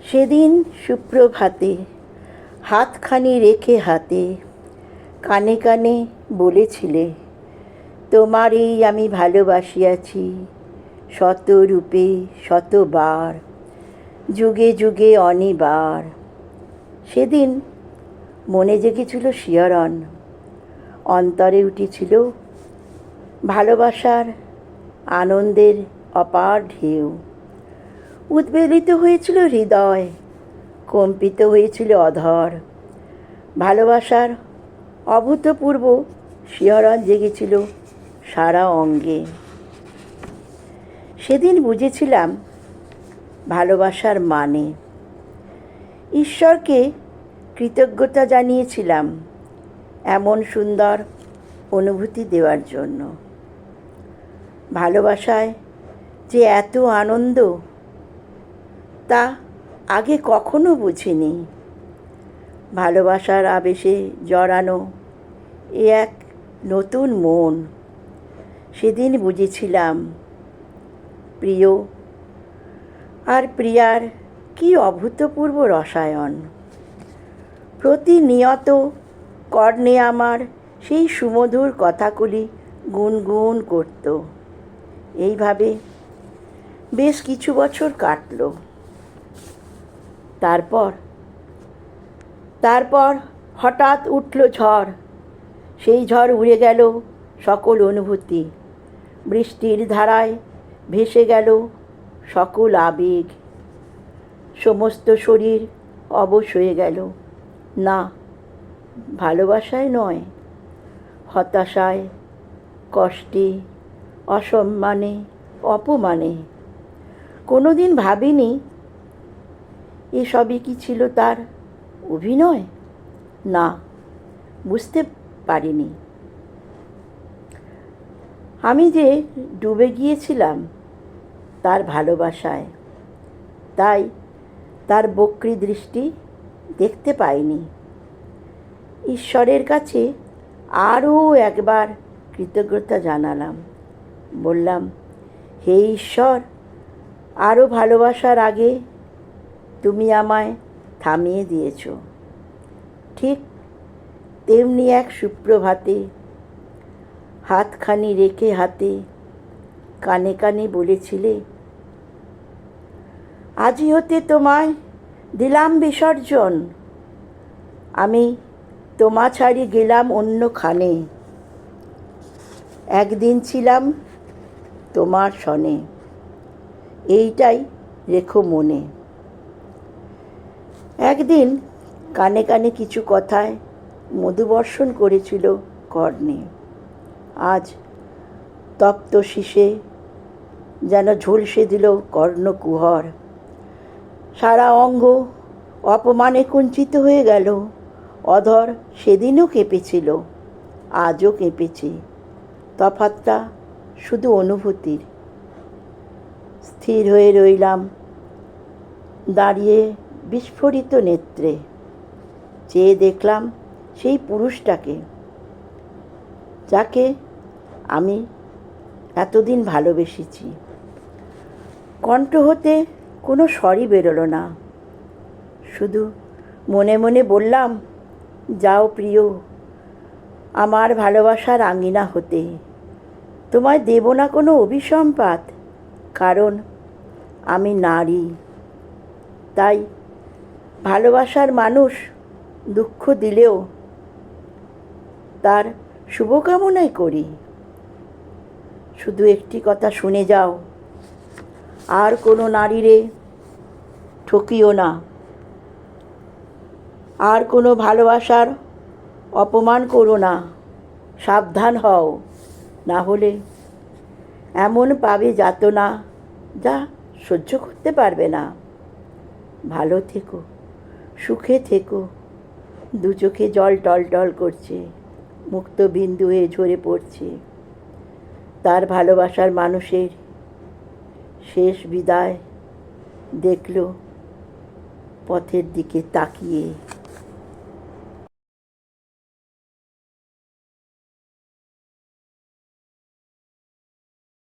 সেদিন সুপ্রভাতে হাতখানি রেখে হাতে কানে কানে বলেছিলে, তোমারই আমি ভালোবাসিয়াছি শত রূপে শতবার, যুগে যুগে অনিবার। সেদিন মনে জেগেছিল শিহরণ, অন্তরে উঠেছিল ভালোবাসার আনন্দের অপার ঢেউ। উদ্বেলিত হয়েছিল হৃদয়, কম্পিত হয়েছিল অধর। ভালোবাসার অভূতপূর্ব শিহরণ জেগেছিল সারা অঙ্গে। সেদিন বুঝেছিলাম ভালোবাসার মানে। ঈশ্বরকে কৃতজ্ঞতা জানিয়েছিলাম এমন সুন্দর অনুভূতি দেওয়ার জন্য। ভালোবাসায় যে এত আনন্দ তা আগে কখনো বুঝিনি। ভালোবাসার আবেশে জড়ানো এ এক নতুন মন। সেদিন বুঝেছিলাম প্রিয় আর প্রিয়ার কি অভূতপূর্ব রসায়ন। প্রতিনিয়ত কর্ণে আমার সেই সুমধুর কথাগুলি গুনগুন করত। এইভাবে বেশ কিছু বছর কাটল। তারপর হঠাৎ উঠল ঝড়। সেই ঝড় উড়ে গেল সকল অনুভূতি। বৃষ্টির ধারায় ভেসে গেল সকল আবেগ। সমস্ত শরীর অবশ হয়ে গেল। না, ভালোবাসায় নয়, হতাশায়, কষ্টে, অসম্মানে, অপমানে। কোনোদিন ভাবিনি এসবই কি ছিল তার অভিনয়। না, বুঝতে পারিনি আমি যে ডুবে গিয়েছিলাম তার ভালোবাসায়। তাই তার বক্রী দৃষ্টি দেখতে পাইনি। ঈশ্বরের কাছে আরও একবার কৃতজ্ঞতা জানালাম। বললাম, হে ঈশ্বর, আরও ভালোবাসার আগে তুমি আমায় থামিয়ে দিয়েছ। ঠিক তেমনি এক সুপ্রভাতে হাতখানি রেখে হাতে কানে কানে বলেছিলে, আজই হতে তোমায় দিলাম বিসর্জন। আমি তোমা ছাড়ি গেলাম অন্যখানে। একদিন ছিলাম তোমার সনে, এইটাই রেখো মনে। একদিন কানে কানে কিছু কথায় মধুবর্ষণ করেছিল কর্ণে। আজ তপ্ত শীষে যেন ঝলসে দিল কর্ণকুহর। সারা অঙ্গ অপমানে কুঞ্চিত হয়ে গেল। অধর সেদিনও কেঁপেছিল, আজও কেঁপেছে। তফাৎটা শুধু অনুভূতির। স্থির হয়ে রইলাম দাঁড়িয়ে বিস্ফোরিত নেত্রে। চেয়ে দেখলাম সেই পুরুষটাকে, যাকে আমি এতদিন ভালোবেসেছি। কণ্ঠ হতে কোনো স্বরই বেরোলো না। শুধু মনে মনে বললাম, যাও প্রিয়, আমার ভালোবাসার আঙিনা হতে। তোমায় দেব না কোনো অভিসম্পাত, কারণ আমি নারী। তাই ভালোবাসার মানুষ দুঃখ দিলেও তার শুভকামনাই করি। শুধু একটি কথা শুনে যাও, আর কোনো নারীরে ঠকিও না। আর কোনো ভালোবাসার অপমান করো না। সাবধান হও, না হলে এমন পাবে যাতনা যা সহ্য করতে পারবে না। ভালো থেকো, সুখে থেকো। দু চোখে জল টলটল করছে, মুক্ত বিন্দু হয়ে ঝরে পড়ছে। তার ভালোবাসার মানুষের শেষ বিদায় দেখল পথের দিকে তাকিয়ে।